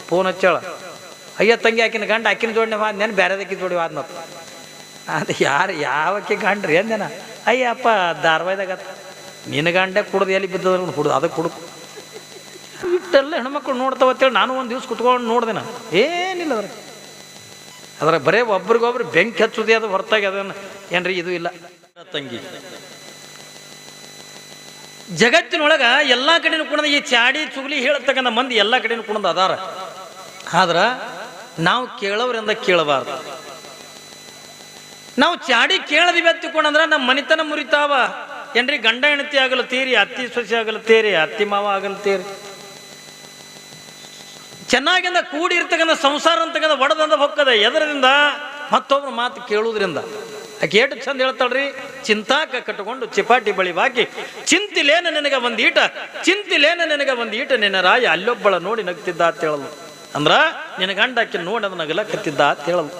Phone ಹಚ್ಚಳ, ಅಯ್ಯ ತಂಗಿ ಆಕಿನ ಗಂಡ ಆಕಿನ ಜೋಡಣೆ ಹಾದ್ ನೆನ್ ಬೇರೆದಕ್ಕಿ ಜೋಡಿ ಹಾದ್ನತ್ತ. ಅದು ಯಾವಕ್ಕೆ ಗಂಡ್ರಿ ಅಂದೇನ? ಅಯ್ಯಪ್ಪ ಧಾರವಾಹಿದಾಗ ನಿನ್ನ ಗಂಡೆ ಕುಡ್ದು ಎಲ್ಲಿ ಬಿದ್ದದ ಹುಡುದು ಅದಕ್ಕೆ ಹುಡುಕು. ಇಷ್ಟೆಲ್ಲ ಹೆಣ್ಮಕ್ಳು ನೋಡ್ತಾವತ್ತೇಳಿ ನಾನು ಒಂದು ದಿವ್ಸ ಕುತ್ಕೊಂಡು ನೋಡ್ದೆ. ನಾನು ಏನಿಲ್ಲ ಅದ್ರ ಬರೇ ಒಬ್ರಿಗೊಬ್ರು ಬೆಂಕಿ ಹಚ್ಚುದೇ ಅದು ಹೊರತಾಗಿ ಅದನ್ನು ಏನ್ರಿ ಇದು ಇಲ್ಲ. ತಂಗಿ ಜಗತ್ತಿನೊಳಗ ಎಲ್ಲ ಕಡೆನೂ ಕುಣದ ಈ ಚಾಡಿ ಚುಗ್ಲಿ ಹೇಳತಕ್ಕಂಥ ಮಂದಿ ಎಲ್ಲ ಕಡೆನೂ ಕುಣದ ಅದಾರ. ಆದ್ರ ನಾವು ಕೇಳೋರಿಂದ ಕೇಳಬಾರ್ದು. ನಾವು ಚಾಡಿ ಕೇಳದಿವಿ ಹತ್ತಿಕೊಂಡ್ರ ನಮ್ಮ ಮನಿತನ ಮುರಿತಾವ ಏನ್ರಿ. ಗಂಡ ಹೆಂಡತಿ ಆಗಲತ್ತೀರಿ, ಅತ್ತಿ ಸೊಸೆ ಆಗಲತ್ತೀರಿ, ಅತ್ತಿ ಮಾವ ಆಗಲತ್ತೀರಿ. ಚೆನ್ನಾಗಿಂದ ಕೂಡಿರ್ತಕ್ಕಂಥ ಸಂಸಾರ ಅಂತಕ್ಕಂಥ ಒಡದಂದ ಹೊಕ್ಕದ ಎದರಿಂದ ಮತ್ತೊಬ್ರು ಮಾತು ಕೇಳುವುದರಿಂದ. ಆಕೆ ಏಟು ಚಂದ ಹೇಳ್ತಾಳ್ರಿ, ಚಿಂತಾಕ ಕಟ್ಟಿಕೊಂಡು ಚಿಪಾಟಿ ಬಳಿ ಬಾಕಿ ಚಿಂತಿಲೇನ ನಿನಗೆ ಒಂದೀಟ, ಚಿಂತಿಲೇನ ನಿನಗೆ ಒಂದೀಟ, ನಿನ್ನ ರಾಯ ಅಲ್ಲೊಬ್ಬಳ ನೋಡಿ ನಗ್ತಿದ್ದ ಅಂತ ಹೇಳಲು. ಅಂದ್ರ ನಿನ್ನ ಗಂಡ ಆಕೆ ನೋಡಿ ಅದು ನಗಲಕತ್ತಿದ್ದ ಅಂತ ಹೇಳಲು.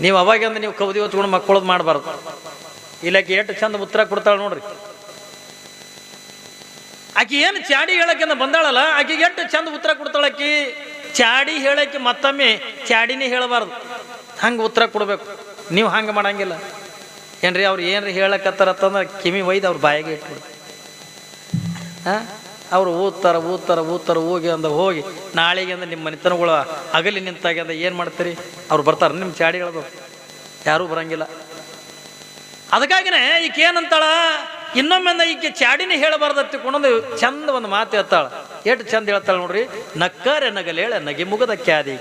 ನೀವು ಅವಾಗಿಂದ ನೀವು ಕೌದಿ ಹೊಚ್ಕೊಂಡು ಮಕ್ಕಳದ್ ಮಾಡಬಾರ್ದು. ಇಲ್ಲಕ್ಕೆ ಏಟು ಚಂದ ಉತ್ತರ ಕೊಡ್ತಾಳೆ ನೋಡ್ರಿ. ಆಕಿ ಏನು ಚಾಡಿ ಹೇಳಕ್ಕಿಂತ ಬಂದಾಳಲ್ಲ, ಆಕಿಗೆ ಎಷ್ಟು ಚಂದ ಉತ್ತರ ಕೊಡ್ತಾಳಕಿ. ಚಾಡಿ ಹೇಳಕ್ಕೆ ಮತ್ತೊಮ್ಮೆ ಚಾಡಿನೇ ಹೇಳಬಾರ್ದು, ಹಂಗೆ ಉತ್ತರ ಕೊಡ್ಬೇಕು. ನೀವು ಹಂಗೆ ಮಾಡಂಗಿಲ್ಲ ಏನ್ರಿ. ಅವ್ರು ಏನ್ರಿ ಹೇಳಕತ್ತಾರತ್ತಂದ್ರೆ ಕಿವಿ ಒಯ್ದು ಅವ್ರ ಬಾಯಿಗೆ ಇಟ್ಬಿಡು. ಅವ್ರು ಊದ್ತಾರ ಹೋಗಿ ಅಂದ ಹೋಗಿ ನಾಳೆಗೆ ಅಂದ್ರೆ ನಿಮ್ಮ ಮನೆತನಗಳು ಅಗಲಿ ನಿಂತಾಗ ಅಂದ ಏನು ಮಾಡ್ತೀರಿ? ಅವ್ರು ಬರ್ತಾರೆ ನಿಮ್ಮ ಚಾಡಿ ಹೇಳ್ಬೇಕು, ಯಾರೂ ಬರಂಗಿಲ್ಲ. ಅದಕ್ಕಾಗಿನೇ ಈಕೆ ಏನಂತಾಳ, ಇನ್ನೊಮ್ಮೆ ಈಕೆ ಚಾಡಿನೇ ಹೇಳಬಾರ್ದತ್ತಿ ಕೊಂಡೊಂದು ಚಂದ ಒಂದು ಮಾತು ಹೇಳ್ತಾಳ. ಎಷ್ಟು ಚಂದ ಹೇಳ್ತಾಳ ನೋಡ್ರಿ. ನಕ್ಕರೆ ನಗಲೇಳ ನಗಿ ಮುಗದ ಕ್ಯಾದಿ,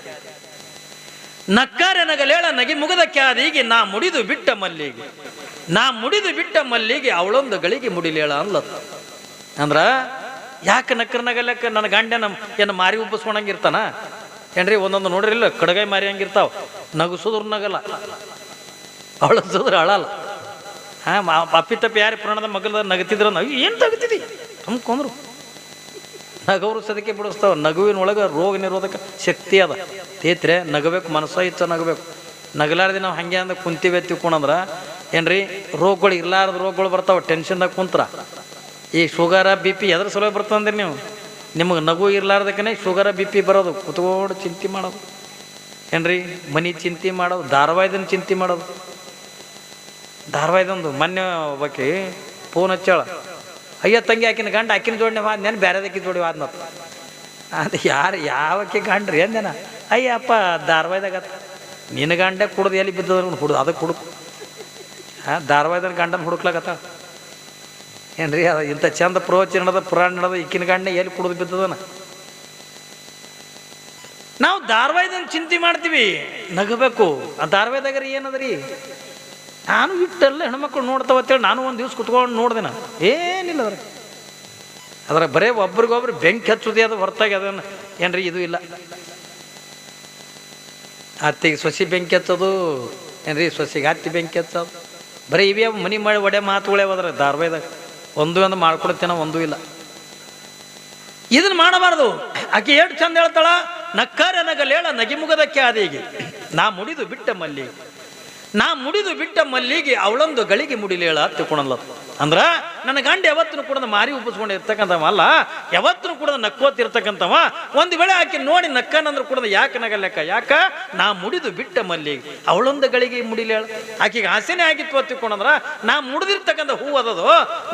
ನಕ್ಕರೆ ನಗಲೇಳ ನಗಿ ಮುಗದ ಕ್ಯಾದಿಗೆ ನಾ ಮುಡಿದು ಬಿಟ್ಟ ಮಲ್ಲಿಗೆ, ನಾ ಮುಡಿದು ಬಿಟ್ಟ ಮಲ್ಲಿಗೆ ಅವಳೊಂದು ಗಳಿಗೆ ಮುಡಿಲೇಳ ಅನ್ಲತ್ತ. ಅಂದ್ರ ಯಾಕೆ ನಕ್ಕರ ನಗಲಕ್ಕ? ನನ್ನ ಗಂಡ ಏನು ಮಾರಿ ಉಬ್ಬಿಸ್ಕೊಂಡಂಗಿರ್ತಾನ ಏನ್ರಿ? ಒಂದೊಂದು ನೋಡ್ರಿ ಇಲ್ಲ ಕಡಗಾಯಿ ಮಾರಿ ಹಂಗಿರ್ತಾವ. ನಗಸುದ್ರ ನಗಲ್ಲ, ಅವಳಸುದ್ರ ಅಳಲ್ಲ. ಅಪ್ಪಿ ತಪ್ಪಿ ಯಾರು ಪುರಾಣದ ಮಗಲ ನಗತಿದ್ರ ನಾವು ಏನು ತಗತಿದಿ ಅಂದ್ಕೊಂಡ್ರು ನಗವರು ಸದಕ್ಕೆ ಬಿಡಿಸ್ತಾವ. ನಗುವಿನೊಳಗೆ ರೋಗ ನಿರೋಧಕ ಶಕ್ತಿ ಅದ. ತೇತ್ರೆ ನಗಬೇಕು, ಮನಸ್ಸ ಇಚ್ಚ ನಗಬೇಕು. ನಗಲಾರ್ದು ನಾವು ಹಂಗೆ ಅಂದ ಕುಂತೀವಿ ತಿಳ್ಕೊಂಡ್ರ ಏನ್ರಿ ರೋಗಗಳು ಇರ್ಲಾರ್ದ ರೋಗಗಳು ಬರ್ತಾವ. ಟೆನ್ಷನ್ದಾಗ ಕುಂತ್ರ ಈ ಶುಗರ ಬಿ ಪಿ ಎದ್ರ ಸಲುವಾಗಿ ಬರ್ತಂದ್ರಿ ನೀವು. ನಿಮಗೆ ನಗು ಇರ್ಲಾರ್ದಕ್ಕೇ ಶುಗರ ಬಿ ಪಿ ಬರೋದು. ಕುತ್ಕೊಂಡು ಚಿಂತೆ ಮಾಡೋದು ಏನ್ರಿ, ಮನೆ ಚಿಂತೆ ಮಾಡೋದು, ಧಾರಾವಾಹಿದನ್ನು ಚಿಂತೆ ಮಾಡೋದು. ಧಾರಾವಾಹಿದೊಂದು ಮೊನ್ನೆ ಒಬ್ಬಾಕಿ ಫೋನ್ ಹಚ್ಚಾಳ, ಅಯ್ಯ ತಂಗಿ ಆಕಿನ ಗಂಡ ಆಕಿನ ಜೋಡಣೆ ಹಾದ್ ನೆನ್ ಬೇರೆದಕ್ಕಿ ಜೋಡಿ ಹಾದ್ನತ್ತ. ಅದು ಯಾವಕ್ಕೆ ಗಂಡ್ರಿ ಅಂದೇನ? ಅಯ್ಯಪ್ಪ ಧಾರಾವಾಹಿದಾಗ ನಿನ್ನ ಗಂಡೆ ಕುಡ್ದು ಎಲ್ಲಿ ಬಿದ್ದದ ಹುಡುದು ಅದಕ್ಕೆ ಹುಡುಕು. ಧಾರಾವಾಹಿದ ಗಂಡನ ಹುಡುಕ್ಲಾಗತ್ತ ಏನ್ರಿ? ಅದು ಇಂಥ ಚಂದ ಪ್ರವಚನದ ಪುರಾಣ ನಡೆದ ಈಕಿನ ಗಂಡ ಎಲ್ಲಿ ಕುಡಿದು ಬಿದ್ದದನ? ನಾವು ಧಾರಾವಾಹಿದನ್ನು ಚಿಂತೆ ಮಾಡ್ತೀವಿ, ನಗಬೇಕು. ಆ ಧಾರಾವಾಹಿದಾಗ್ರಿ ಏನದ್ರಿ? ನಾನು ಇಟ್ಟೆಲ್ಲ ಹೆಣ್ಮಕ್ಳು ನೋಡ್ತಾವತ್ತೇಳಿ ನಾನು ಒಂದು ದಿವ್ಸ ಕುತ್ಕೊಂಡು ನೋಡ್ದೆ. ನಾನು ಏನಿಲ್ಲ ಅದ್ರ ಬರೇ ಒಬ್ರಿಗೊಬ್ರು ಬೆಂಕಿ ಹಚ್ಚುದೇ ಅದು ಹೊರತಾಗಿ ಅದನ್ನು ಏನ್ರಿ ಇದು ಇಲ್ಲ. ಅತ್ತಿಗೆ ಸೊಸಿ ಬೆಂಕಿ ಹಚ್ಚೋದು ಏನ್ರಿ, ಸೊಸಿಗೆ ಅತ್ತಿ ಬೆಂಕಿ ಹಚ್ಚೋದು ಬರೀ ಇವೇ ಮನೆ ಮಾಡಿ ಒಡೆ ಮಾತುಗಳೇ ಹೋದ್ರೆ ಧಾರಾವಾಹಿದಾಗ. ಒಂದು ಒಂದು ಮಾಡ್ಕೊಡ್ತೇನ ಒಂದೂ ಇಲ್ಲ. ಇದನ್ನ ಮಾಡಬಾರ್ದು. ಆಕೆ ಎಷ್ಟು ಚಂದ ಹೇಳ್ತಾಳ, ನಕ್ಕಾರ ನಗಲೇಳ ನಗಿಮುಗದ ಕ್ಯಾದಿಗೆ ನಾ ಮುಡಿದು ಬಿಟ್ಟ ಮಲ್ಲಿಗೆ, ನಾ ಮುಡಿದು ಬಿಟ್ಟ ಮಲ್ಲಿಗೆ ಅವಳೊಂದು ಗಳಿಗೆ ಮುಡಿಲೇಳ ತಿಳ್ಕೊಳಲ್ಲ. ಅಂದ್ರ ನನ್ನ ಗಂಡ ಯಾವತ್ತೂ ಕೂಡ ಮಾರಿ ಉಪ್ಪಿಸ್ಕೊಂಡು ಇರ್ತಕ್ಕಂಥವ ಅಲ್ಲ, ಯಾವತ್ತೂ ಕೂಡ ನಕ್ಕೋತಿರ್ತಕ್ಕಂಥವ. ಒಂದು ವೇಳೆ ಆಕೆ ನೋಡಿ ನಕ್ಕನಂದ್ರು ಕೂಡ ಯಾಕೆ ನಗಲೆಕ್ಕ? ಯಾಕ? ನಾ ಮುಡಿದು ಬಿಟ್ಟ ಮಲ್ಲಿಗೆ ಅವಳೊಂದು ಗಳಿಗೆ ಮುಡಿಲೇಳ. ಆಕೆಗೆ ಆಸೆನೇ ಆಗಿತ್ತು ತಿಳ್ಕೊಂಡ್ರ ನಾ ಮುಡಿದಿರ್ತಕ್ಕಂಥ ಹೂವು ಅದದು,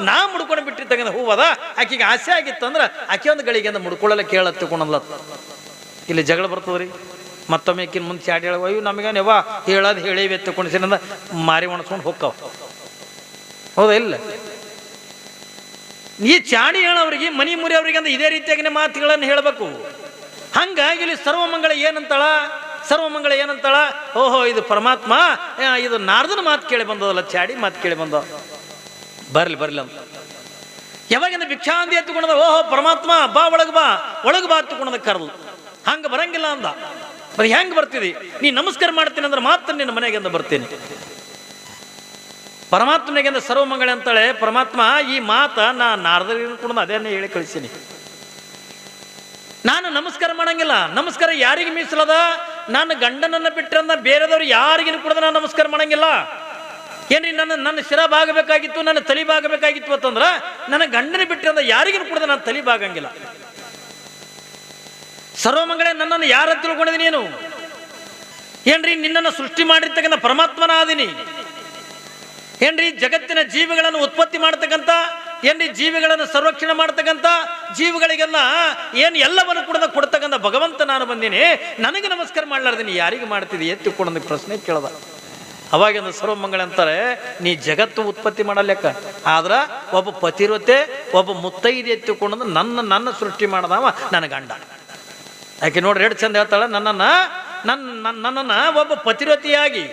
ನಾ ಮುಡ್ಕೊಂಡು ಬಿಟ್ಟಿರ್ತಕ್ಕಂಥ ಹೂವು ಅದ. ಆಕೆಗೆ ಆಸೆ ಆಗಿತ್ತು ಅಂದ್ರೆ ಆಕೆ ಒಂದು ಗಳಿಗೆ ಅಂತ ಮುಡ್ಕೊಳ್ಳಲ್ಲ ಕೇಳ ತಿಳ್ಕೊಳಲ್ಲ. ಇಲ್ಲಿ ಜಗಳ ಬರ್ತದ್ರಿ. ಮತ್ತೊಮ್ಮೆ ಆಕಿನ ಮುಂದೆ ಚಾಡಿ ಹೇಳ, ಅಯ್ಯೋ ನಮಗೇನು ಯಾವ ಹೇಳೋದು ಹೇಳಿವೆ ತಗೊಂಡಿಸಿನಿಂದ ಮಾರಿ ಒಣಸ್ಕೊಂಡು ಹೋಗ್ತಾವ. ಹೌದಾ ಇಲ್ಲ? ಈ ಚಾಡಿ ಹೇಳೋವ್ರಿಗೆ ಮನಿ ಮುರಿಯವ್ರಿಗೆ ಅಂತ ಇದೇ ರೀತಿಯಾಗಿನ ಮಾತುಗಳನ್ನು ಹೇಳಬೇಕು. ಹಂಗಾಗಿ ಇಲ್ಲಿ ಸರ್ವಮಂಗಳ ಏನಂತಾಳ, ಸರ್ವಮಂಗಳ ಏನಂತಾಳ, ಓಹೋ ಇದು ಪರಮಾತ್ಮ, ಇದು ನಾರದನ ಮಾತು ಕೇಳಿ ಬಂದದಲ್ಲ, ಚಾಡಿ ಮಾತು ಕೇಳಿ ಬಂದ, ಬರ್ಲಿ ಅಂತ. ಯಾವಾಗಿಂದ ಭಿಕ್ಷಾಂತಿ ಎತ್ತುಕೊಂಡದ, ಓಹೋ ಪರಮಾತ್ಮ ಬಾ ಒಳಗೆ ಬಾ ಎತ್ತುಕೊಂಡದ ಕರ್ಲು. ಹಂಗೆ ಬರಂಗಿಲ್ಲ ಅಂದ. ಬರೀ ಹೆಂಗೆ ಬರ್ತಿದಿ? ನೀ ನಮಸ್ಕಾರ ಮಾಡ್ತೀನಿ ಅಂದ್ರೆ ಮಾತ್ರ ನಿನ್ನ ಮನೆಗೆ ಅಂತ ಬರ್ತೀನಿ. ಪರಮಾತ್ಮನಿಗೆ ಅಂದ್ರೆ ಸರ್ವಮಂಗಳ ಅಂತಾಳೆ ಪರಮಾತ್ಮ. ಈ ಮಾತ ನಾ ನಾರದರಿಗೆ ಕೂಡ ಅದೇನೇ ಹೇಳಿ ಕಳಿಸೀನಿ. ನಾನು ನಮಸ್ಕಾರ ಮಾಡಂಗಿಲ್ಲ. ನಮಸ್ಕಾರ ಯಾರಿಗೆ ಮೀಸಲದ? ನಾನು ಗಂಡನನ್ನ ಬಿಟ್ಟರೆ ಬೇರೆದವ್ರು ಯಾರಿಗೂ ಕೂಡ ನಾನು ನಮಸ್ಕಾರ ಮಾಡಂಗಿಲ್ಲ. ಏನ್ರಿ, ನನ್ನ ಶಿರ ಬಾಗಬೇಕಾಗಿತ್ತು, ನನ್ನ ತಲೆ ಬಾಗಬೇಕಾಗಿತ್ತು ಅಂತಂದ್ರ ನನ್ನ ಗಂಡನ ಬಿಟ್ಟರೆ ಯಾರಿಗೂ ಕೂಡ ನಾನು ತಲೆ ಬಾಗಂಗಿಲ್ಲ. ಸರ್ವಮಂಗಳೇ, ನನ್ನನ್ನು ಯಾರ ತಿಳ್ಕೊಂಡಿದಿ ನೀನು? ಏನ್ರಿ, ನಿನ್ನನ್ನು ಸೃಷ್ಟಿ ಮಾಡಿರ್ತಕ್ಕಂಥ ಪರಮಾತ್ಮನ ಆದಿನಿ. ಏನ್ರಿ, ಜಗತ್ತಿನ ಜೀವಿಗಳನ್ನು ಉತ್ಪತ್ತಿ ಮಾಡ್ತಕ್ಕಂಥ, ಏನ್ರಿ ಜೀವಿಗಳನ್ನು ಸಂರಕ್ಷಣೆ ಮಾಡ್ತಕ್ಕಂಥ, ಜೀವಿಗಳಿಗೆಲ್ಲ ಏನು ಎಲ್ಲವನ್ನು ಕೂಡ ಕೊಡ್ತಕ್ಕಂಥ ಭಗವಂತ ನಾನು ಬಂದೀನಿ. ನನಗೆ ನಮಸ್ಕಾರ ಮಾಡ್ಲಾರ್ದೀನಿ, ಯಾರಿಗೆ ಮಾಡ್ತಿದ್ದಿ ಎತ್ತಿಕೊಂಡೊಂದು ಪ್ರಶ್ನೆ ಕೇಳ್ದ. ಅವಾಗಿಂದ ಸರ್ವಮಂಗಳ ಅಂತಾರೆ, ನೀ ಜಗತ್ತು ಉತ್ಪತ್ತಿ ಮಾಡಲೆಕ್ಕ, ಆದ್ರ ಒಬ್ಬ ಪತಿರತೆ ಒಬ್ಬ ಮುತ್ತೈದೆ ಎತ್ತಿಕೊಂಡ ನನ್ನ ಸೃಷ್ಟಿ ಮಾಡದವ ನನ್ನ ಗಂಡ. ಯಾಕೆ ನೋಡ್ರಿ ಎಷ್ಟು ಚಂದ ಹೇಳ್ತಾಳ, ನನ್ನನ್ನ ಒಬ್ಬ ಪತಿರತಿಯಾಗಿ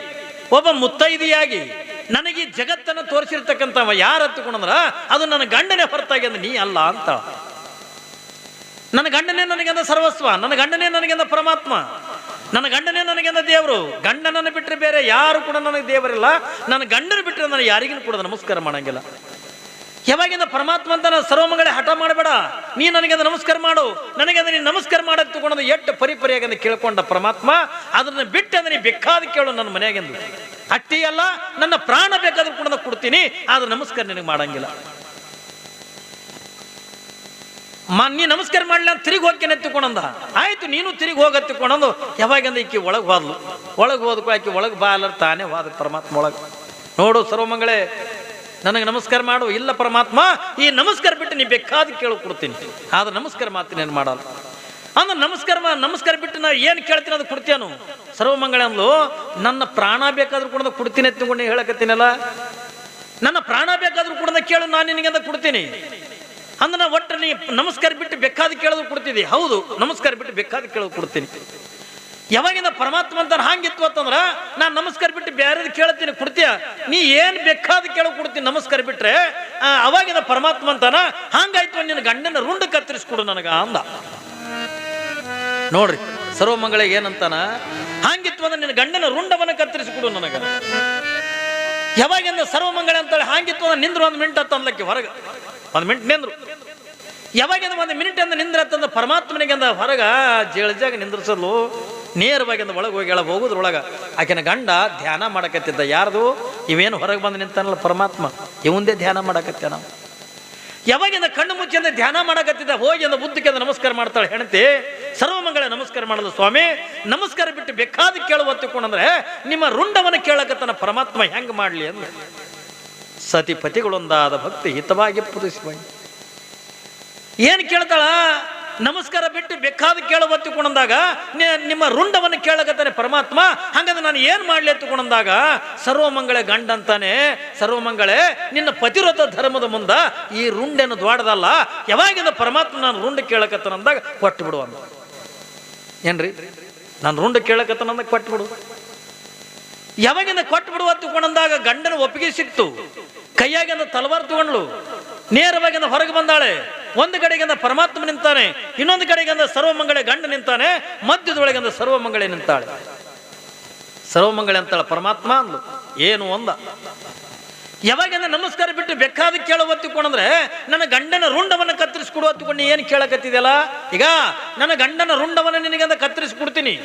ಒಬ್ಬ ಮುತ್ತೈದೆಯಾಗಿ ನನಗೆ ಜಗತ್ತನ್ನು ತೋರಿಸಿರ್ತಕ್ಕಂಥವ ಯಾರು ಹತ್ತುಕೊಂಡ್ರ ಅದು ನನ್ನ ಗಂಡನೇ ಹೊರತಾಗಿ ಅಂದ ನೀ ಅಲ್ಲ ಅಂತ. ನನ್ನ ಗಂಡನೇ ನನಗೆಂದ ಸರ್ವಸ್ವ, ನನ್ನ ಗಂಡನೇ ನನಗೆಂದ ಪರಮಾತ್ಮ, ನನ್ನ ಗಂಡನೇ ನನಗೆಂದ ದೇವರು. ಗಂಡನನ್ನು ಬಿಟ್ಟರೆ ಬೇರೆ ಯಾರು ಕೂಡ ನನಗೆ ದೇವರಿಲ್ಲ. ನನ್ನ ಗಂಡನ ಬಿಟ್ಟರೆ ನಾನು ಯಾರಿಗೂ ಕೂಡ ನಮಸ್ಕಾರ ಮಾಡಂಗಿಲ್ಲ. ಯಾವಾಗಿಂದ ಪರಮಾತ್ಮ ಅಂತ ನಾನು ಸರ್ವಮಂಗಳೇ ಹಠ ಮಾಡಬೇಡ, ನೀ ನನಗೆ ನಮಸ್ಕಾರ ಮಾಡು, ನನಗೆ ನೀನು ನಮಸ್ಕಾರ ಮಾಡಕ್ಕೆ ತಗೊಂಡು ಎಷ್ಟು ಪರಿಪರಿಯಾಗಿ ಕೇಳ್ಕೊಂಡ ಪರಮಾತ್ಮ, ಅದನ್ನು ಬಿಟ್ಟು ಅಂದ್ರೆ ನೀ ಬೇಕಾದ ಕೇಳು ನನ್ನ ಮನೆಯಾಗೆಂದು. ಅಷ್ಟೇ ಅಲ್ಲ, ನನ್ನ ಪ್ರಾಣ ಬೇಕಾದ್ರೂ ಕೂಡ ಕೊಡ್ತೀನಿ, ಆದ್ರೆ ನಮಸ್ಕಾರ ನಿನಗೆ ಮಾಡಂಗಿಲ್ಲ. ನೀ ನಮಸ್ಕಾರ ಮಾಡಲಿ ಅಂತ ತಿರುಗಿ ಹೋಗ್ತೇನೆ ಎತ್ತಿಕೊಂಡ. ಆಯ್ತು, ನೀನು ತಿರುಗಿ ಹೋಗತ್ತಿಕೊಂಡಂದು. ಯಾವಾಗಿಂದ ಈಕಿ ಒಳಗೆ ಹೋದ್ಲು. ಒಳಗೆ ಹೋದಕ್ಕೂ ಆಕಿ ಒಳಗೆ ಬಾ ಅಲ್ಲ ತಾನೇ ಹೋದ ಪರಮಾತ್ಮ ಒಳಗೆ. ನೋಡು ಸರ್ವಮಂಗಳೇ, ನನಗೆ ನಮಸ್ಕಾರ ಮಾಡು. ಇಲ್ಲ ಪರಮಾತ್ಮ, ಈ ನಮಸ್ಕಾರ ಬಿಟ್ಟು ನೀ ಬೇಕಾದ ಕೇಳು ಕೊಡ್ತೀನಿ, ಆದ್ರೆ ನಮಸ್ಕಾರ ಮಾತ್ರ ಏನು ಮಾಡಲ್ಲ ಅಂದ್ರೆ ನಮಸ್ಕಾರ ಬಿಟ್ಟು ನಾ ಏನು ಕೇಳ್ತೀನಿ ಅದು ಕೊಡ್ತೇನು. ಸರ್ವಮಂಗಳ ಅಂದ್ಲು, ನನ್ನ ಪ್ರಾಣ ಬೇಕಾದ್ರೂ ಕೂಡ ಕೊಡ್ತೀನಿ ಎತ್ತಿಕೊಂಡು ಹೇಳಕತ್ತೀನಲ್ಲ, ನನ್ನ ಪ್ರಾಣ ಬೇಕಾದ್ರೂ ಕೂಡ ಕೇಳು, ನಾನು ನಿನಗೆ ಅಂತ ಕೊಡ್ತೀನಿ ಅಂದ್ರೆ ನಾ ಒಟ್ಟು ನೀ ನಮಸ್ಕಾರ ಬಿಟ್ಟು ಬೇಕಾದ ಕೇಳೋದು ಕೊಡ್ತಿದ್ದಿ. ಹೌದು, ನಮಸ್ಕಾರ ಬಿಟ್ಟು ಬೇಕಾದ ಕೇಳೋದು ಕೊಡ್ತೀನಿ. ಯಾವಾಗಿಂದ ಪರಮಾತ್ಮ ಅಂತ ಹಾಂಗಿತ್ತು ಅಂತಂದ್ರ ನಾನು ನಮಸ್ಕಾರ ಬಿಟ್ಟು ಬೇರೆದು ಕೇಳ್ತೀನಿ ಕೊಡ್ತೀಯ, ನೀ ಏನ್ ಬೇಕಾದ ಕೇಳೋ ಕೊಡ್ತೀನಿ ನಮಸ್ಕಾರ ಬಿಟ್ರೆ. ಅವಾಗಿಂದ ಪರಮಾತ್ಮ ಅಂತಾನ, ಹಾಂಗಾಯ್ತು ನಿನ್ನ ಗಂಡನ ರುಂಡ ಕತ್ತರಿಸ್ಕೊಡು ನನಗ ಅಂದ. ನೋಡ್ರಿ ಸರ್ವಮಂಗಳಿಗೆ ಏನಂತಾನ, ಹಾಂಗಿತ್ತು ಅಂದ್ರೆ ನಿನ್ನ ಗಂಡನ ರುಂಡವನ್ನ ಕತ್ತರಿಸಿಕೊಡು ನನಗ. ಯಾವಾಗಿಂದ ಸರ್ವಮಂಗಳ ಅಂತಾಳೆ, ಹಾಂಗಿತ್ತು ಅಂದ್ರೆ ನಿಂದ್ರು 1 ಮಿನಿಟ್ ಅಂತ ಅನ್ಲಕ್ಕೆ ಹೊರಗ 1 ಮಿನಿಟ್ ನಿಂದ್ರು. ಯಾವಾಗಿಂದ 1 ಮಿನಿಟ್ ಅಂದ ನಿಂದ್ರತ್ತಂದ ಪರಮಾತ್ಮನಿಗೆ ಅಂದ ಹೊರಗ ಜೇಳಜಾಗ ನಿಂದ್ರಿಸಲು ನೇರವಾಗಿ ಅಂದ ಒಳಗೆ ಹೋಗಿ ಹೋಗುದ್ರೊಳಗ ಆಕೆನ ಗಂಡ ಧ್ಯಾನ ಮಾಡಕತ್ತಿದ್ದ. ಯಾರ್ದು? ಇವೇನು ಹೊರಗೆ ಬಂದು ನಿಂತಾನಲ್ಲ ಪರಮಾತ್ಮ, ಇವಂದೇ ಧ್ಯಾನ ಮಾಡಕತ್ತ. ನಾವು ಯಾವಾಗಿಂದ ಕಣ್ಣು ಮುಚ್ಚಿಂದ ಧ್ಯಾನ ಮಾಡಕತ್ತಿದ್ದ. ಹೋಗಿ ಅಂದ ಬುದ್ಧಿಗೆ ಅಂದ ನಮಸ್ಕಾರ ಮಾಡ್ತಾಳೆ ಹೆಂಡತಿ. ಸರ್ವಮಂಗಳ ನಮಸ್ಕಾರ ಮಾಡಲು, ಸ್ವಾಮಿ ನಮಸ್ಕಾರ ಬಿಟ್ಟು ಬೇಕಾದ ಕೇಳುವತ್ತಿಕೊಂಡ್ರೆ ನಿಮ್ಮ ರುಂಡವನ್ನು ಕೇಳಕತ್ತನ ಪರಮಾತ್ಮ ಹೆಂಗ್ ಮಾಡ್ಲಿ ಅಂದ. ಸತಿಪತಿಗಳೊಂದಾದ ಭಕ್ತಿ ಹಿತವಾಗಿ ಪುರುಷಿ ಏನ್ ಕೇಳ್ತಾಳ? ನಮಸ್ಕಾರ ಬಿಟ್ಟು ಬೇಕಾದ ಕೇಳುವತ್ತಿಕೊಂಡಾಗ ನಿಮ್ಮ ರುಂಡವನ್ನು ಕೇಳಕತ್ತಾನೆ ಪರಮಾತ್ಮ. ಹಂಗಂದ್ರೆ ನಾನು ಏನ್ ಮಾಡ್ಲಿ ಎತ್ತುಕೊಂಡಾಗ ಸರ್ವಮಂಗಳೆ ಗಂಡ ಅಂತಾನೆ, ಸರ್ವಮಂಗಳೆ ನಿನ್ನ ಪತಿವ್ರತ ಧರ್ಮದ ಮುಂದ ಈ ರುಂಡೇನು ದ್ವಾಡದಲ್ಲ. ಯಾವಾಗಿಂದ ಪರಮಾತ್ಮ ನಾನು ರುಂಡ ಕೇಳಕತ್ತಾನಂದಾಗ ಕೊಟ್ಟು ಬಿಡು ಅಂದ. ಏನ್ರಿ, ನಾನು ರುಂಡ ಕೇಳಕತ್ತಾನಂದಾಗ ಕೊಟ್ಟು ಬಿಡು. ಯಾವಾಗಿಂದ ಕೊಟ್ಟು ಬಿಡು ಹೊತ್ತುಕೊಂಡಾಗ ಗಂಡನ ಒಪ್ಪಿಗೆ ಸಿಕ್ತು. ಕೈಯಾಗಿಂದ ತಲವಾರ್ ತಗೊಂಡ್ಲು, ನೇರವಾಗಿಂದ ಹೊರಗೆ ಬಂದಾಳೆ. ಒಂದು ಕಡೆಗಿಂದ ಪರಮಾತ್ಮ ನಿಂತಾನೆ, ಇನ್ನೊಂದು ಕಡೆಗಿಂದ ಸರ್ವಮಂಗಳೆ ಗಂಡ ನಿಂತಾನೆ, ಮಧ್ಯದೊಳಗಿಂದ ಸರ್ವಮಂಗಳೆ ನಿಂತಾಳೆ. ಸರ್ವಮಂಗಳೆ ಅಂತಾಳೆ ಪರಮಾತ್ಮ ಅಂದ್ಲು. ಏನು ಅಂದ? ಯಾವಾಗಿಂದ ನಮಸ್ಕಾರ ಬಿಟ್ಟು ಬೇಕಾದ ಕೇಳುವತ್ತಿಕೊಂಡ್ರೆ ನನ್ನ ಗಂಡನ ರುಂಡವನ್ನು ಕತ್ತರಿಸಿಕೊಡು ಹೊತ್ತುಕೊಂಡು ಏನು ಕೇಳಕತ್ತಿದೆಯಲ್ಲ. ಈಗ ನನ್ನ ಗಂಡನ ರುಂಡವನ್ನು ನಿನಗಂದ ಕತ್ತರಿಸಿಕೊಡ್ತೀನಿ,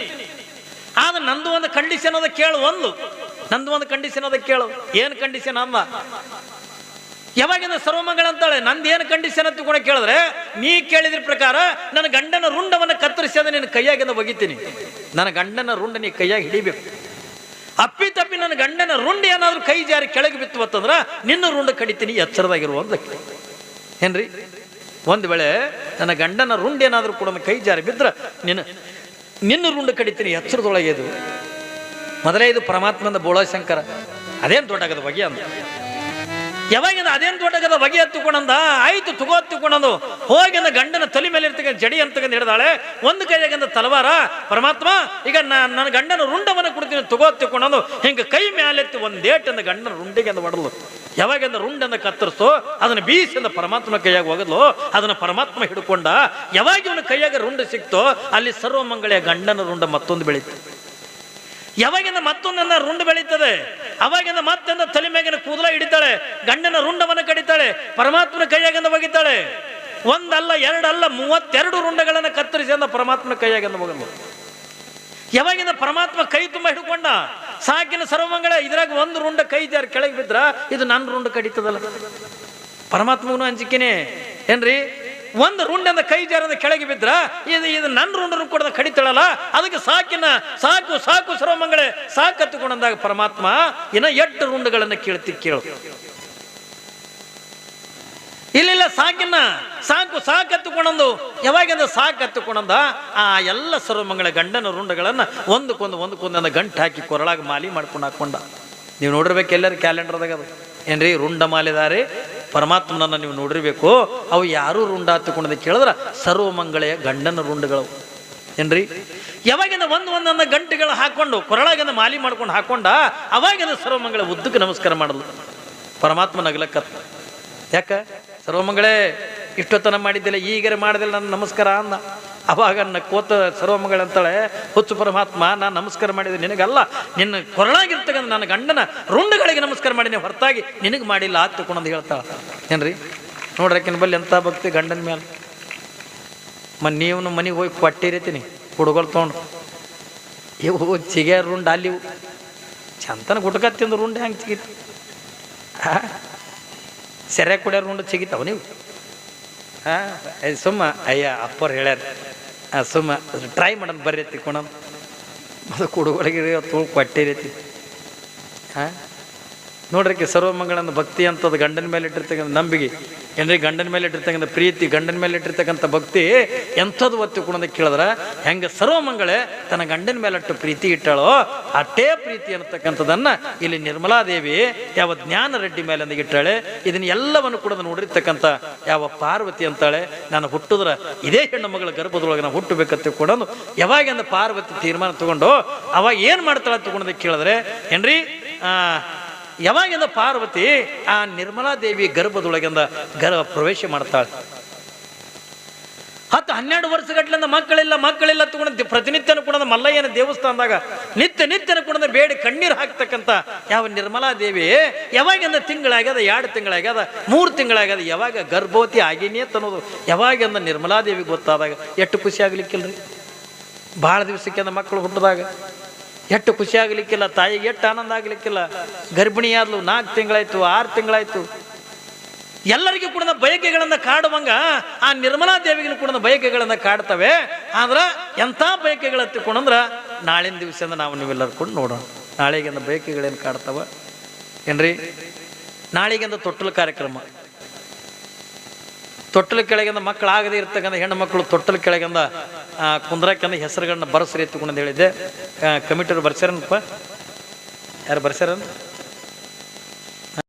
ಆದ್ರೆ ನಂದು ಒಂದು ಕಂಡೀಷನ್ ಅದ ಕೇಳು. ನಂದು ಒಂದು ಕಂಡೀಷನ್ ಅದ ಕೇಳು. ಏನು ಕಂಡೀಷನ್ ಅಂದ? ಯಾವಾಗಿಂದ ಸರ್ವಮಂಗಳ ಅಂತಾಳೆ, ನಂದೇನು ಕಂಡೀಷನ್ ಅಂತ ಕೂಡ ಕೇಳಿದ್ರೆ, ನೀ ಕೇಳಿದ್ರ ಪ್ರಕಾರ ನನ್ನ ಗಂಡನ ರುಂಡವನ್ನು ಕತ್ತರಿಸಿದ ನಿನ್ನ ಕೈಯಾಗಿಂದ ಒಗಿತೀನಿ. ನನ್ನ ಗಂಡನ ರುಂಡ ನೀ ಕೈಯಾಗಿ ಹಿಡಿಬೇಕು. ಅಪ್ಪಿ ತಪ್ಪಿ ನನ್ನ ಗಂಡನ ರುಂಡ ಏನಾದ್ರೂ ಕೈ ಜಾರಿ ಕೆಳಗೆ ಬಿತ್ತು ಅಂತಂದ್ರ ನಿನ್ನ ರುಂಡ ಕಡಿತೀನಿ, ಎಚ್ಚರದಾಗಿರುವಂತ. ಏನ್ರಿ, ಒಂದು ವೇಳೆ ನನ್ನ ಗಂಡನ ರುಂಡ ಏನಾದ್ರೂ ಕೂಡ ಕೈ ಜಾರಿ ಬಿದ್ರ ನಿನ್ನ ರುಂಡ ಕಡಿತೀನಿ, ಎಚ್ಚರದೊಳಗೆ. ಇದು ಮೊದಲೇ ಇದು ಪರಮಾತ್ಮನ ಬೋಳಶಂಕರ. ಅದೇನು ದೊಡ್ಡಾಗದ ಬಗೆ ಅಂದ. ಯಾವಾಗಿಂದ ಅದೇನು ದೊಡ್ಡಾಗದ ಬಗೆ ಎತ್ತುಕೊಂಡ ಆಯ್ತು ತಗೋತ್ತಿಕೊಂಡಂದು ಹೋಗಿಂದ ಗಂಡನ ತಲೆ ಮೇಲೆ ಇರ್ತಕ್ಕ ಜಡಿ ಅಂತಕ್ಕಂದು ಹಿಡಿದಾಳೆ. ಒಂದು ಕೈಯಾಗಿಂದ ತಲವಾರ. ಪರಮಾತ್ಮ ಈಗ ನನ್ನ ಗಂಡನ ರುಂಡವನ್ನು ಕೊಡ್ತೀನಿ ತಗೋತ್ತಿಕೊಂಡಂದು ಹಿಂಗೆ ಕೈ ಮೇಲೆತ್ತಿ ಒಂದೇಟಂದ ಗಂಡನ ರುಂಡಿಗೆ ಅಂದ ಹೊಡಲು. ಯಾವಾಗಿಂದ ರುಂಡಂದ ಕತ್ತರಿಸು ಅದನ್ನ ಬೀಸಿಂದ ಪರಮಾತ್ಮನ ಕೈಯಾಗ ಹೋಗದ್ಲು. ಅದನ್ನ ಪರಮಾತ್ಮ ಹಿಡ್ಕೊಂಡ. ಯಾವಾಗ ಇವನ ಕೈಯಾಗ ರುಂಡ ಸಿಕ್ತೋ ಅಲ್ಲಿ ಸರ್ವಮಂಗಳೆಯ ಗಂಡನ ರುಂಡ ಮತ್ತೊಂದು ಬೆಳೀತು. ಯಾವಾಗಿಂದ ಮತ್ತೊಂದನ್ನ ರುಂಡ ಬೆಳೀತದೆ, ಅವಾಗಿಂದ ಮತ್ತೊಂದ ತಲೆ ಮ್ಯಾಗಿನ ಕೂದಲ ಹಿಡಿತಾಳೆ, ಗಂಡನ ರುಂಡವನ್ನು ಕಡಿತಾಳೆ, ಪರಮಾತ್ಮನ ಕೈಯಾಗಿಂದ ಒಗಿತಾಳೆ. ಒಂದಲ್ಲ ಎರಡಲ್ಲ 32 ರುಂಡಗಳನ್ನು ಕತ್ತರಿಸಿ ಅಂದ ಪರಮಾತ್ಮನ ಕೈಯಾಗಿಂದ ಒಗಲು. ಯಾವಾಗಿಂದ ಪರಮಾತ್ಮ ಕೈ ತುಂಬ ಹಿಡ್ಕೊಂಡ. ಸಾಕಿನ ಸರ್ವಮಂಗಳ ಇದ್ರಾಗ ಒಂದು ರುಂಡ ಕೈ ಜಾರಿ ಕೆಳಗೆ ಬಿದ್ರ ಇದು ನನ್ನ ರುಂಡ ಕಡಿತದಲ್ಲ. ಪರಮಾತ್ಮಗೂ ಅಂಜಿಕೆನೆ ಏನ್ರಿ. ಒಂದು ರುಂಡಂದ ಕೈ ಜಾರದ ಕೆಳಗೆ ಬಿದ್ರ ಇದು ನನ್ನ ರುಂಡನ್ನು ಕೊಡದ ಕಡಿತಾಳಲ್ಲ, ಅದಕ್ಕೆ ಸಾಕು ಸಾಕು ಸರ್ವಮಂಗಳೆ ಸಾಕತ್ತುಕೊಂಡಂದಾಗ ಪರಮಾತ್ಮ ಇನ್ನ 8 ರುಂಡಗಳನ್ನು ಕೇಳು. ಇಲ್ಲ ಸಾಕತ್ತುಕೊಂಡಂದು ಯಾವಾಗಿಂದ ಸಾಕತ್ತುಕೊಂಡಂದ ಆ ಎಲ್ಲ ಸರ್ವಮಂಗಳ ಗಂಡನ ರುಂಡಗಳನ್ನು ಒಂದಕ್ಕೊಂದು ಗಂಟು ಹಾಕಿ ಕೊರಳಾಗ ಮಾಲಿ ಮಾಡ್ಕೊಂಡು ಹಾಕೊಂಡ. ನೀವು ನೋಡಿರ್ಬೇಕು ಎಲ್ಲರೂ ಕ್ಯಾಲೆಂಡರ್ದಾಗ ಅದು ಏನ್ರಿ ರುಂಡ ಮಾಲೆದಾರಿ ಪರಮಾತ್ಮನನ್ನ ನೀವು ನೋಡಿರ್ಬೇಕು. ಅವು ಯಾರು ರುಂಡ ಹತ್ತುಕೊಂಡ ಕೇಳಿದ್ರ ಸರ್ವಮಂಗಳೆಯ ಗಂಡನ ರುಂಡಗಳು ಏನ್ರಿ. ಯಾವಾಗಿಂದ ಒಂದೊಂದೊಂದು ಗಂಟೆಗಳು ಹಾಕೊಂಡು ಕೊರಳಾಗಿಂದ ಮಾಲಿ ಮಾಡ್ಕೊಂಡು ಹಾಕೊಂಡ ಅವಾಗಿಂದ ಸರ್ವಮಂಗಳ ಉದ್ದಕ್ಕೆ ನಮಸ್ಕಾರ ಮಾಡಲು ಪರಮಾತ್ಮ ನಗಲಕ್ಕತ್ತ. ಯಾಕ ಸರ್ವಮಂಗಳೇ ಇಷ್ಟೊತ್ತನ ಮಾಡಿದ್ದಿಲ್ಲ, ಈಗರೆ ಮಾಡಿದಿಲ್ಲ ನನ್ನ ನಮಸ್ಕಾರ ಅಂದ. ಅವಾಗ ಕೋತ ಸರ್ವಮಂಗಳ ಅಂತಾಳೆ, ಹುಚ್ಚು ಪರಮಾತ್ಮ ನಾನು ನಮಸ್ಕಾರ ಮಾಡಿದೆ ನಿನಗಲ್ಲ, ನಿನ್ನ ಕೊರಳಾಗಿರ್ತಕ್ಕಂಥ ನನ್ನ ಗಂಡನ ರುಂಡಗಳಿಗೆ ನಮಸ್ಕಾರ ಮಾಡಿನಿ ಹೊರತಾಗಿ ನಿನಗೆ ಮಾಡಿಲ್ಲ ಆತುಕೊಂಡಂದು ಹೇಳ್ತಾಳೆ ಏನ್ರಿ. ನೋಡ್ರಕ್ಕಿನ ಬಲ್ಲಿ ಎಂಥ ಭಕ್ತಿ ಗಂಡನ ಮೇಲೆ. ನೀವು ಮನೆಗೆ ಹೋಗಿ ಕೊಟ್ಟಿರತೀನಿ ಹುಡುಗರು ತೊಗೊಂಡು ಇವು ಚಿಗೆ ರುಂಡ ಅಲ್ಲಿ ಚಂತನ ಗುಟ್ಕ ತಿಂದು ರುಂಡ ಹೆಂಗೆ ಸಿಗಿತು? ಸೆರೆ ಕುಡಿಯೋರು ರುಂಡ ಸಿಗಿತಾವ ನೀವು? ಸುಮ್ಮ ಅಯ್ಯ ಅಪ್ಪರು ಹೇಳ್ಯಾರ ಸುಮ್ಮ ಟ್ರೈ ಮಾಡೋಣ ಬರ್ರಿ ತಿಕ್ಕೊಣ ಅದು ಕುಡುಗೊಳಗೆ ತೊಳ್ ಕೊಟ್ಟಿರೈತಿ. ನೋಡ್ರಿ ಸರ್ವಮಂಗಳನ ಭಕ್ತಿ ಅಂತದ್ದು ಗಂಡನ ಮೇಲೆ ಇಟ್ಟಿರ್ತಕ್ಕಂಥ ನಂಬಿಕೆ ಏನ್ರಿ, ಗಂಡನ ಮೇಲೆ ಇಟ್ಟಿರ್ತಕ್ಕಂಥ ಪ್ರೀತಿ, ಗಂಡನ ಮೇಲೆ ಇಟ್ಟಿರ್ತಕ್ಕಂಥ ಭಕ್ತಿ ಎಂಥದ್ದು ಒತ್ತಿಕೊಂಡ ಕೇಳಿದ್ರೆ ಹೆಂಗೆ ಸರ್ವಮಂಗಳೆ ತನ್ನ ಗಂಡನ ಮೇಲೆ ಅಷ್ಟು ಪ್ರೀತಿ ಇಟ್ಟಾಳೋ ಅಷ್ಟೇ ಪ್ರೀತಿ ಅನ್ನತಕ್ಕಂಥದ್ದನ್ನ ಇಲ್ಲಿ ನಿರ್ಮಲಾದೇವಿ ಯಾವ ಜ್ಞಾನ ರೆಡ್ಡಿ ಮೇಲೆ ಇಟ್ಟಾಳೆ. ಇದನ್ನ ಎಲ್ಲವನ್ನು ಕೂಡ ನೋಡಿರ್ತಕ್ಕಂಥ ಯಾವ ಪಾರ್ವತಿ ಅಂತಾಳೆ, ನಾನು ಹುಟ್ಟಿದ್ರ ಇದೇ ಹೆಣ್ಣು ಮಗಳ ಗರ್ಭದೊಳಗೆ ನಾನು ಹುಟ್ಟಬೇಕಂತ ಕೂಡ ಯಾವಾಗಿಂದ ಪಾರ್ವತಿ ತೀರ್ಮಾನ ತಗೊಂಡು ಅವಾಗ ಏನ್ ಮಾಡ್ತಾಳೆ ತಗೊಂಡದ ಕೇಳಿದ್ರೆ ಏನ್ರಿ, ಯಾವಾಗಿಂದ ಪಾರ್ವತಿ ಆ ನಿರ್ಮಲಾದೇವಿ ಗರ್ಭದೊಳಗಿಂದ ಪ್ರವೇಶ ಮಾಡ್ತಾಳೆ. 10-12 ವರ್ಷಗಟ್ಲಿಂದ ಮಕ್ಕಳಿಲ್ಲ ತಗೊಂಡ ಪ್ರತಿನಿತ್ಯನ ಕೂಡ ಮಲ್ಲಯ್ಯನ ದೇವಸ್ಥಾನದಾಗ ನಿತ್ಯನ ಕೂಡ ಬೇಡಿ ಕಣ್ಣೀರು ಹಾಕ್ತಕ್ಕಂಥ ಯಾವ ನಿರ್ಮಲಾದೇವಿ ಯಾವಾಗಿಂದ ತಿಂಗಳಾಗ್ಯದ, 2 ತಿಂಗಳಾಗ್ಯದ, 3 ತಿಂಗಳಾಗ್ಯದ, ಯಾವಾಗ ಗರ್ಭವತಿ ಆಗೀನಿ ಅಂತ ಅನ್ನೋದು ಯಾವಾಗಿಂದ ನಿರ್ಮಲಾದೇವಿ ಗೊತ್ತಾದಾಗ ಎಷ್ಟು ಖುಷಿ ಆಗ್ಲಿಕ್ಕಿಲ್ರಿ. ಭಾಳ ದಿವಸಕ್ಕೆ ಮಕ್ಕಳು ಹುಟ್ಟಿದಾಗ ಎಷ್ಟು ಖುಷಿ ಆಗ್ಲಿಕ್ಕಿಲ್ಲ, ತಾಯಿಗೆ ಎಷ್ಟು ಆನಂದ ಆಗ್ಲಿಕ್ಕಿಲ್ಲ. ಗರ್ಭಿಣಿ ಆದ್ಲು 4 ತಿಂಗಳಾಯ್ತು, 6 ತಿಂಗಳಾಯ್ತು. ಎಲ್ಲರಿಗೂ ಕೂಡ ಬಯಕೆಗಳನ್ನ ಕಾಡುವಂಗ ಆ ನಿರ್ಮಲಾ ದೇವಿಗೂ ಕೂಡ ಬಯಕೆಗಳನ್ನ ಕಾಡ್ತವೆ. ಆದ್ರ ಎಂಥ ಬಯಕೆಗಳು ಹತ್ತಿಕೊಂಡ್ರ ನಾಳಿನ ದಿವಸದಿಂದ ನಾವು ನೀವೆಲ್ಲರೂ ಕೂಡ ನೋಡೋಣ. ನಾಳೆಗಿಂದ ಬಯಕೆಗಳೇನು ಕಾಡ್ತಾವ ಏನ್ರಿ. ನಾಳೆಗಿಂದ ತೊಟ್ಟಲು ಕಾರ್ಯಕ್ರಮ, ತೊಟ್ಟಲು ಕೆಳಗಿಂದ ಮಕ್ಕಳಾಗದೇ ಇರ್ತಕ್ಕಂಥ ಹೆಣ್ಣು ಮಕ್ಕಳು ತೊಟ್ಟಲು ಕೆಳಗಿಂದ ಕುಂದ್ರಕ್ಕಂದ ಹೆಸರುಗಳನ್ನ ಬರೆಸ್ರಿ ಎತ್ತುಕೊಂಡು ಹೇಳಿದ್ದೆ. ಕಮಿಟಿಯವ್ರು ಬರ್ಸ್ಯಾರನಪ್ಪ, ಯಾರು ಬರ್ಸ್ಯಾರ?